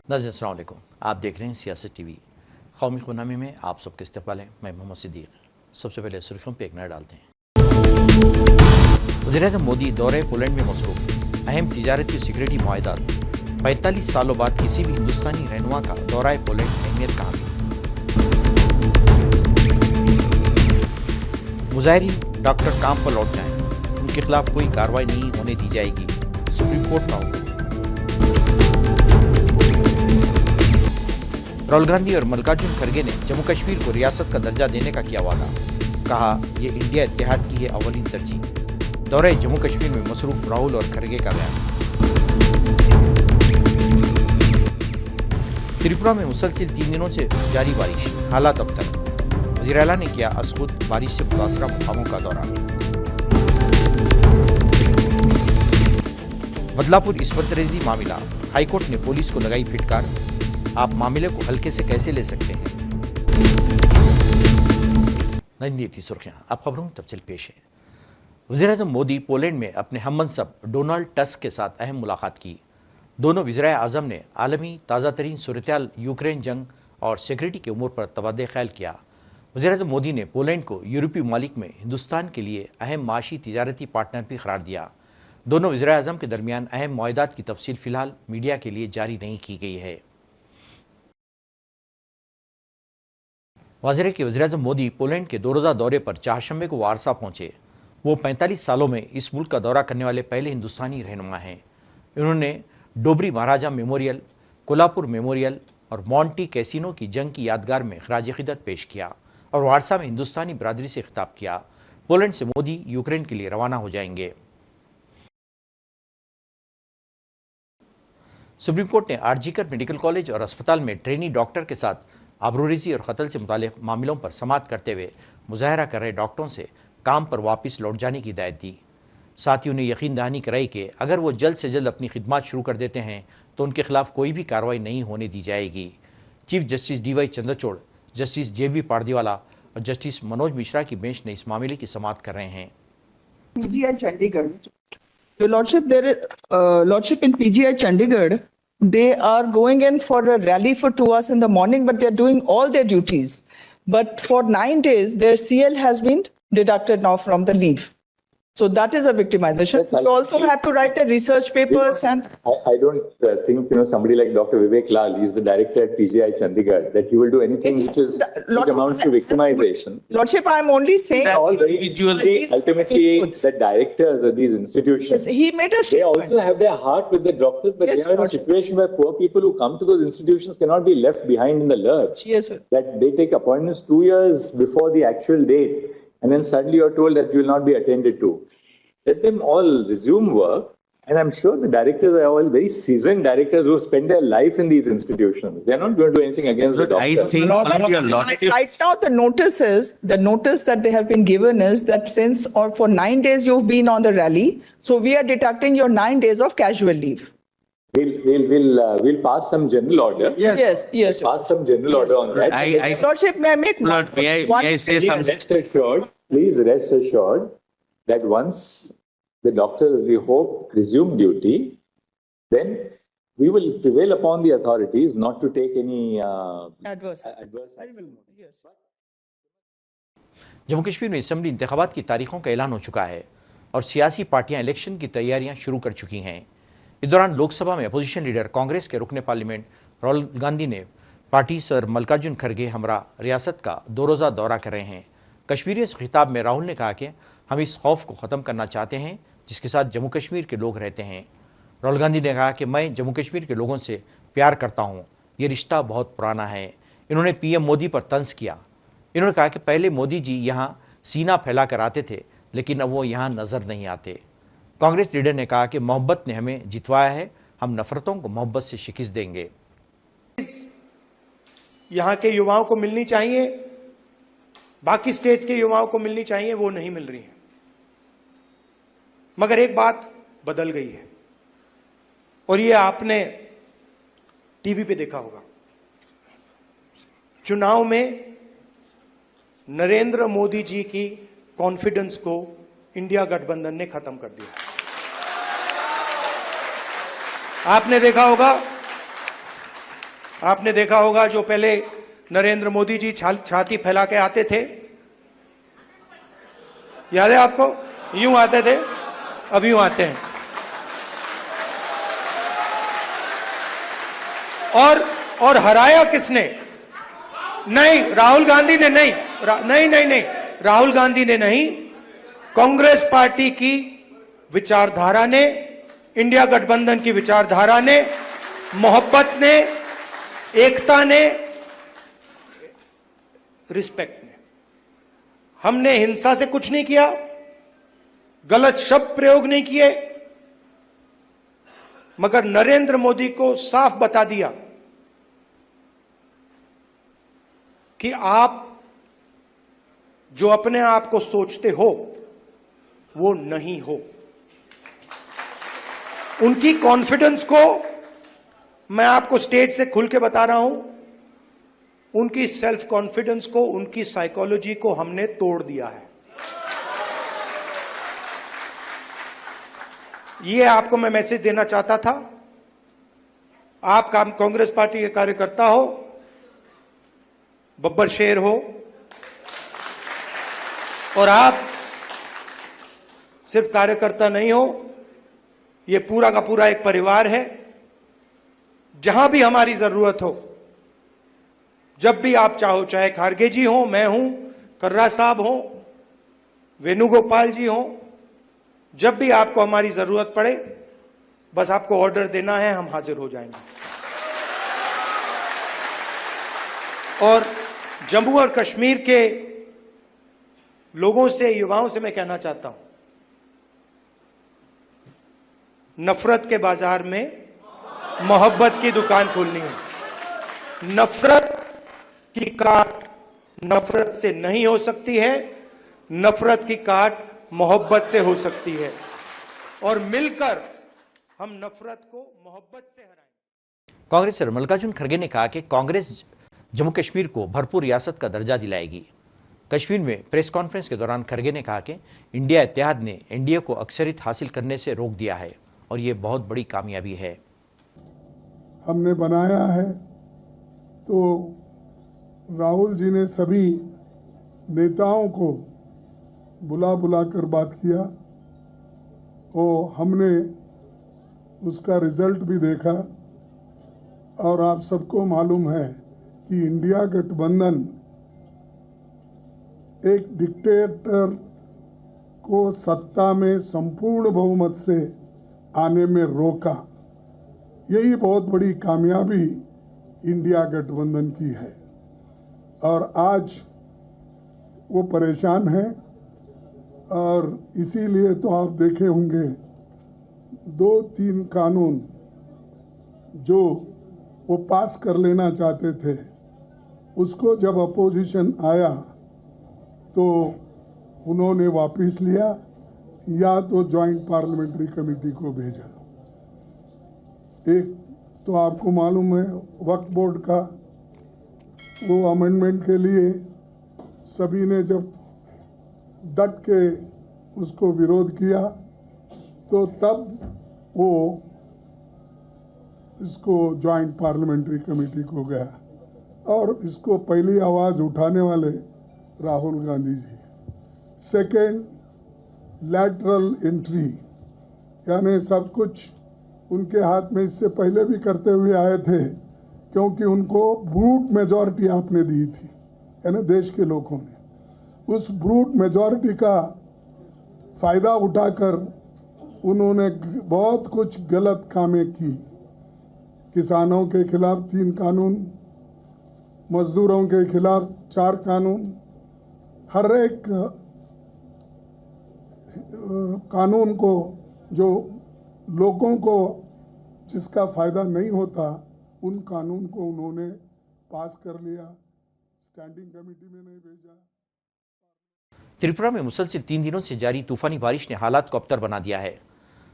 नाज़रीन अस्सलाम वालेकुम, आप देख रहे हैं सियासत टीवी। कौमी खुनामी में आप सबके इस्तकबाल है। मैं मोहम्मद सिद्दीक। सबसे पहले सुर्खियों पर एक नज़र डालते हैं। वज़ीर-ए-आज़म मोदी दौरे पोलैंड में मसरूफ़। अहम तिजारती सिक्योरिटी मुआहदात। 45 सालों बाद किसी भी हिंदुस्तानी रहनुमा का दौरा पोलैंड अहमियत कहाँ भी। मुजाहिरीन डॉक्टर काम पर लौट जाएं, उनके खिलाफ कोई कार्रवाई नहीं होने दी जाएगी, सुप्रीम कोर्ट का हुक्म। राहुल गांधी और मल्लिकार्जुन खड़गे ने जम्मू कश्मीर को रियासत का दर्जा देने का किया वादा। कहा, ये इंडिया इत्तेहाद की है अव्वलीन तरजीह। दौरे जम्मू कश्मीर में मसरूफ राहुल और खड़गे का बयान। त्रिपुरा में मुसलसिल 3 दिनों से जारी बारिश, हालात अब तक। वज़ीर आला ने किया असखुद बारिश से मुतासरा मुकामों का दौरा। बदलापुर इस्पतरेजी मामला, हाईकोर्ट ने पुलिस को लगाई फिटकार। आप मामले को हल्के से कैसे ले सकते हैं। नहीं थी सुर्खियां, अब खबरों में तफसील पेश है। वज़ीर-ए-आज़म मोदी पोलैंड में अपने हममनसब डोनाल्ड टस्क के साथ अहम मुलाकात की। दोनों वज़ीर-ए-आज़म ने आलमी ताज़ा तरीन सूरत-ए-हाल, यूक्रेन जंग और सिक्योरिटी के उमूर पर तबादला ख्याल किया। वज़ीर-ए-आज़म मोदी ने पोलैंड को यूरोपीय ममालिक में हिंदुस्तान के लिए अहम माशी तिजारती पार्टनर भी करार दिया। दोनों वज़ीर-ए-आज़म के दरमियान अहम मुआहदात की तफसील फ़िलहाल मीडिया के लिए जारी नहीं की गई है। वाज़ेह कि वज़ीर-ए-आज़म मोदी पोलैंड के 2 रोज़ा दौरे पर चारशंबे को वारसा पहुँचे। वो 45 सालों में इस मुल्क का दौरा करने वाले पहले हिंदुस्तानी रहनुमा हैं। इन्होंने डोबरी महाराजा मेमोरियल, कोल्हापुर मेमोरियल और मॉन्टी कैसीनो की जंग की यादगार में खराज-ए-क़ीदत पेश किया और वारसा में हिंदुस्तानी बरादरी से खिताब किया। पोलैंड से मोदी यूक्रेन के लिए रवाना हो जाएंगे। सुप्रीम कोर्ट ने आरजीकर मेडिकल कॉलेज और अस्पताल में ट्रेनी डॉक्टर के साथ आबरूरीज़ी और कत्ल से मुताल्लिक़ मामलों पर समाअत करते हुए मुज़ाहरा कर रहे डॉक्टरों से काम पर वापस लौट जाने की हिदायत दी। साथ ही उन्हें यकीन दहानी कराई कि अगर वो जल्द से जल्द अपनी खिदमत शुरू कर देते हैं तो उनके खिलाफ कोई भी कार्रवाई नहीं होने दी जाएगी। Chief justice DY Chandrachud, justice JB Pardiwala और जस्टिस मनोज मिश्रा की बेंच ने इस मामले की समाअत कर रहे हैं। PGI Chandigarh. Your Lordship, Lordship in PGI Chandigarh, they are going in for a rally for 2 hours in the morning, but they're doing all their duties. But for 9 days, their CL has been deducted now from the leave. So that is a victimization. Yes, You also have to write the research papers and... I don't think, somebody like Dr. Vivek Lal, he's the director at PGI Chandigarh, that he will do anything which amounts to victimization. Lordship, I'm only saying... All ultimately, the directors of these institutions, Yes, he made a they also have their heart with the doctors, but Yes, they are in a Lordship. situation where poor people who come to those institutions cannot be left behind in the lurch. Yes, sir. That they take appointments 2 years before the actual date, and then suddenly you're told that you will not be attended to. Let them all resume work, and I'm sure the directors are all very seasoned directors who spend their life in these institutions. They're not going to do anything against the doctors. I think Right now, the notice that they have been given is that since or for 9 days you've been on the rally, so we are deducting your 9 days of casual leave. We'll pass some general order. Yes. Pass some general order on that. Lordship, may I make Lord, may I say something? Please rest assured that once the doctors, we hope, resume duty, then we will prevail upon the authorities not to take any adverse action. Yes. Jammu Kashmir में assembly इंतखाबात की तारीखों का ऐलान हो चुका है और सियासी पार्टियां इलेक्शन की तैयारियां शुरू कर चुकी हैं। इस दौरान लोकसभा में अपोजिशन लीडर कांग्रेस के रुकने पार्लियामेंट राहुल गांधी ने पार्टी सर मल्लिकार्जुन खड़गे हमरा रियासत का 2 रोज़ा दौरा कर रहे हैं। कश्मीरियों से खिताब में राहुल ने कहा कि हम इस खौफ को ख़त्म करना चाहते हैं जिसके साथ जम्मू कश्मीर के लोग रहते हैं। राहुल गांधी ने कहा कि मैं जम्मू कश्मीर के लोगों से प्यार करता हूं, ये रिश्ता बहुत पुराना है। इन्होंने PM मोदी पर तंज किया। इन्होंने कहा कि पहले मोदी जी यहां सीना फैला कर आते थे, लेकिन अब वो यहां नज़र नहीं आते। कांग्रेस लीडर ने कहा कि मोहब्बत ने हमें जितवाया है, हम नफ़रतों को मोहब्बत से शिकस्त देंगे। यहाँ के युवाओं को मिलनी चाहिए, बाकी स्टेट्स के युवाओं को मिलनी चाहिए, वो नहीं मिल रही है। मगर एक बात बदल गई है और ये आपने टीवी पे देखा होगा। चुनाव में नरेंद्र मोदी जी की कॉन्फिडेंस को इंडिया गठबंधन ने खत्म कर दिया। आपने देखा होगा आपने देखा होगा जो पहले नरेंद्र मोदी जी छाती फैला के आते थे, याद है आपको? यूं आते थे, अब यूं आते हैं। और हराया किसने? नहीं, राहुल गांधी ने नहीं, नहीं, राहुल गांधी ने नहीं, कांग्रेस पार्टी की विचारधारा ने, इंडिया गठबंधन की विचारधारा ने, मोहब्बत ने, एकता ने, रिस्पेक्ट ने। हमने हिंसा से कुछ नहीं किया, गलत शब्द प्रयोग नहीं किए, मगर नरेंद्र मोदी को साफ बता दिया कि आप जो अपने आप को सोचते हो वो नहीं हो। उनकी कॉन्फिडेंस को मैं आपको स्टेज से खुल के बता रहा हूं, उनकी सेल्फ कॉन्फिडेंस को, उनकी साइकोलॉजी को हमने तोड़ दिया है। ये आपको मैं मैसेज देना चाहता था। आप कांग्रेस पार्टी के कार्यकर्ता हो, बब्बर शेर हो, और आप सिर्फ कार्यकर्ता नहीं हो, ये पूरा का पूरा एक परिवार है। जहां भी हमारी जरूरत हो, जब भी आप चाहो, चाहे खारगे जी हो, मैं हूं, कर्रा साहब हो, वेणुगोपाल जी हो, जब भी आपको हमारी जरूरत पड़े, बस आपको ऑर्डर देना है, हम हाजिर हो जाएंगे। और जम्मू और कश्मीर के लोगों से, युवाओं से मैं कहना चाहता हूं, नफरत के बाजार में मोहब्बत की दुकान खोलनी है। नफरत की काट नफरत से नहीं हो सकती है, नफरत की काट मोहब्बत से हो सकती है, और मिलकर हम नफरत को मोहब्बत से हराएंगे। कांग्रेस सर मल्लिकार्जुन खड़गे ने कहा कि कांग्रेस जम्मू कश्मीर को भरपूर रियासत का दर्जा दिलाएगी। कश्मीर में प्रेस कॉन्फ्रेंस के दौरान खड़गे ने कहा कि इंडिया इत्तेहाद ने एनडीए को अक्सरियत हासिल करने से रोक दिया है और ये बहुत बड़ी कामयाबी है। हमने बनाया है तो राहुल जी ने सभी नेताओं को बुला कर बात किया और हमने उसका रिजल्ट भी देखा। और आप सबको मालूम है कि इंडिया गठबंधन एक डिक्टेटर को सत्ता में संपूर्ण बहुमत से आने में रोका। यही बहुत बड़ी कामयाबी इंडिया गठबंधन की है। और आज वो परेशान है, और इसीलिए तो आप देखे होंगे 2-3 कानून जो वो पास कर लेना चाहते थे, उसको जब अपोजिशन आया तो उन्होंने वापस लिया या तो जॉइंट पार्लियामेंट्री कमेटी को भेजा। एक तो आपको मालूम है वक्फ बोर्ड का वो अमेंडमेंट के लिए सभी ने जब डट के उसको विरोध किया तो तब वो इसको जॉइंट पार्लियामेंट्री कमेटी को गया, और इसको पहली आवाज़ उठाने वाले Rahul Gandhi ji. Second, lateral entry, यानी सब कुछ उनके हाथ में इससे पहले भी करते हुए आए थे, क्योंकि उनको ब्रूट मेजॉरिटी आपने दी थी, यानी देश के लोगों ने। उस ब्रूट मेजॉरिटी का फायदा उठाकर उन्होंने बहुत कुछ गलत कामें की। किसानों के खिलाफ 3 कानून, मजदूरों के खिलाफ 4 कानून, हर एक कानून को जो लोगों को जिसका फायदा नहीं होता, उन कानून को उन्होंने पास कर लिया, स्टैंडिंग कमेटी में नहीं भेजा। त्रिपुरा में मुसलसल 3 दिनों से जारी तूफानी बारिश ने हालात को अबतर बना दिया है।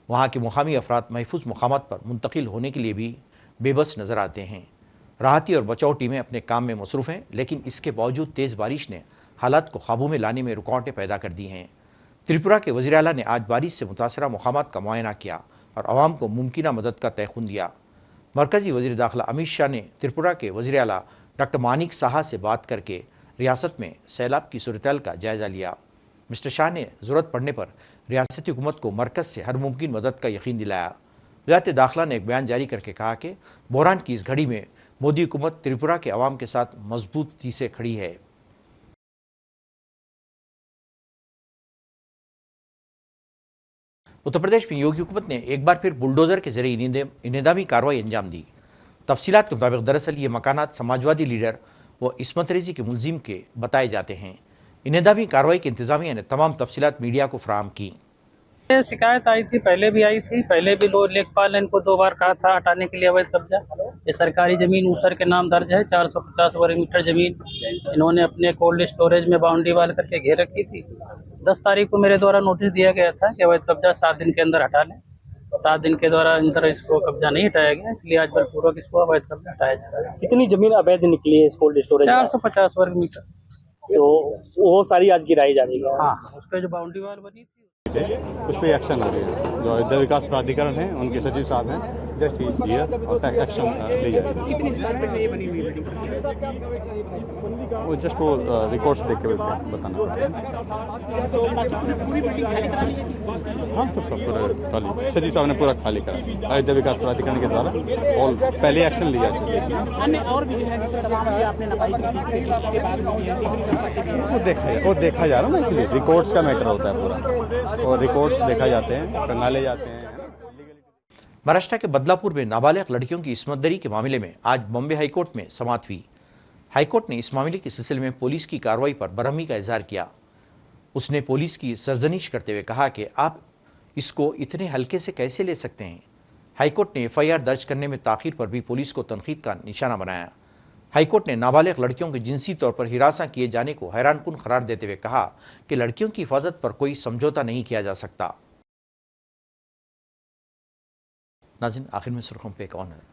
वहां के मुकामी अफराद महफूज मुकामात पर मुंतकिल होने के लिए भी बेबस नजर आते हैं। राहती और बचाव टीमें अपने काम में मसरूफ़ हैं, लेकिन इसके बावजूद तेज़ बारिश ने हालात को काबू में लाने में रुकावटें पैदा कर दी हैं। त्रिपुरा के वज़ीर आला ने आज बारिश से मुतासरा मुकामात का मुआयना किया और आवाम को मुमकिन मदद का तयख़ुन दिया। मरकजी वज़ीर दाखिला अमित शाह ने त्रिपुरा के वज़ीर आला डॉक्टर मानिक साहा से बात करके रियासत में सैलाब की सूरत का जायज़ा लिया। मिस्टर शाह ने ज़रूरत पड़ने पर रियासती हुकूमत को मरकज़ से हर मुमकिन मदद का यकीन दिलाया। वज़ारत दाखिला ने एक बयान जारी करके कहा कि बहरान की इस घड़ी में मोदी हुकूमत त्रिपुरा के अवाम के साथ मजबूती से खड़ी है। उत्तर प्रदेश में योगी हुकूमत ने एक बार फिर बुलडोज़र के जरिए इंहदामी कार्रवाई अंजाम दी। तफसीलात के मुताबिक दरअसल ये मकानात समाजवादी लीडर व इस्मत रेज़ी के मुलजिम के बताए जाते हैं। इंहदामी कार्रवाई की इंतजामिया ने तमाम तफसीलात मीडिया को फराहम की। शिकायत आई थी, पहले भी आई थी। पहले भी लेखपाल ने इनको 2 बार कहा था हटाने के लिए अवैध कब्जा। ये सरकारी जमीन ऊसर के नाम दर्ज है। 450 वर्ग मीटर जमीन इन्होंने अपने कोल्ड स्टोरेज में बाउंड्री वाल करके घेर रखी थी। 10 तारीख को मेरे द्वारा नोटिस दिया गया था कि अवैध कब्जा 7 दिन के अंदर हटा लें। 7 दिन के द्वारा अंदर इसको कब्जा नहीं हटाया गया, इसलिए आज बलपूर्वक इसको अवैध कब्जा हटाया जा रहा है। कितनी जमीन अवैध निकली है इस कोल्ड स्टोरेज? 450 वर्ग मीटर। तो वो सारी आज गिराई जा रही है। हाँ, उस पर जो बाउंड्री वाल बनी थी उस पर एक्शन आ रही है। जो अयोध्या विकास प्राधिकरण है उनके सचिव साहब हैं, जस्ट हियर और एक्शन ली जाएगी। कितनी स्क्वायर फीट में ये बनी हुई बिल्डिंग? वो जस्ट वो रिकॉर्ड्स देख के बताना। पूरी बिल्डिंग खाली करा ली है? हाँ, सबका पूरा खाली, सचिव साहब ने पूरा खाली करा अयोध्या विकास प्राधिकरण के द्वारा, और पहले एक्शन लिया चाहिए। अन्य और भी आपने नपाई के बाद वो देखा जा रहा है ना, एक्चुअली रिकॉर्ड्स का मैटर होता है पूरा, और रिकॉर्ड्स देखा जाते हैं, कंगाले जाते हैं। महाराष्ट्र के बदलापुर में नाबालिग लड़कियों की इस्मतदरी के मामले में आज बॉम्बे हाईकोर्ट में समाअत हुई। हाईकोर्ट ने इस मामले के सिलसिले में पुलिस की कार्रवाई पर बरहमी का इजहार किया। उसने पुलिस की सरजनिश करते हुए कहा कि आप इसको इतने हल्के से कैसे ले सकते हैं। हाईकोर्ट ने FIR दर्ज करने में ताखीर पर भी पुलिस को तनकीद का निशाना बनाया। हाईकोर्ट ने नाबालिग लड़कियों के जिनसी तौर पर हिरासा किए जाने को हैरानकुन करार देते हुए कहा कि लड़कियों की हिफाजत पर कोई समझौता नहीं किया जा सकता। नाज़रीन, आखिर में सुर्खियों पे एक और नज़र।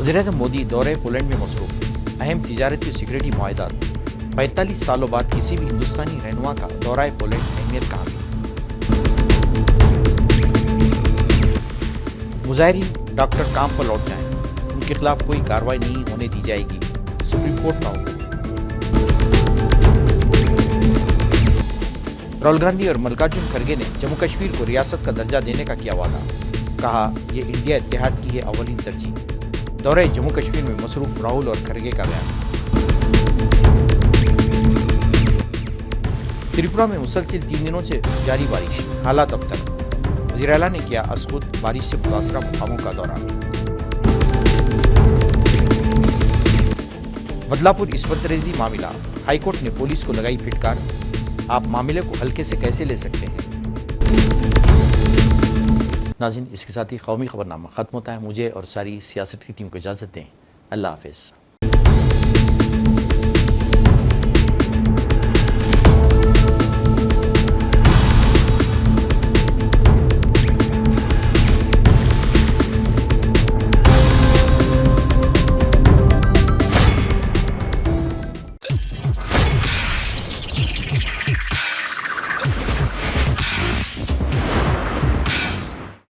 वज़ीर-ए-आज़म मोदी दौरे पोलैंड में मसरूफ। अहम तिजारती और सिक्योरिटी मुआहदात। 45 सालों बाद किसी भी हिंदुस्तानी रहनुमा का दौरा पोलैंड अहमियत का हामिल। मुजाहिरीन डॉक्टर काम पर लौट जाएं, उनके खिलाफ कोई कार्रवाई नहीं होने दी जाएगी, सुप्रीम कोर्ट का हुक्म। राहुल गांधी और मल्लिकार्जुन खड़गे ने जम्मू कश्मीर को रियासत का दर्जा देने का किया वादा। कहा, ये इंडिया इत्तेहाद की है अव्वलीन तरजीह। दौरे जम्मू कश्मीर में मसरूफ राहुल और खड़गे का बयान। त्रिपुरा में मुसलसिल 3 दिनों से जारी बारिश, हालात अबतर। वज़ीर आला ने किया असखुद बारिश से मुतासरा मुकामों का दौरा। बदलापुर इस्मत रेज़ी मामला, हाईकोर्ट ने पुलिस को लगाई फिटकार। आप मामले को हल्के से कैसे ले सकते हैं। नाज़रीन, इसके साथ ही कौमी खबरनामा खत्म होता है। मुझे और सारी सियासत की टीम को इजाज़त दें। अल्लाह हाफ़िज़।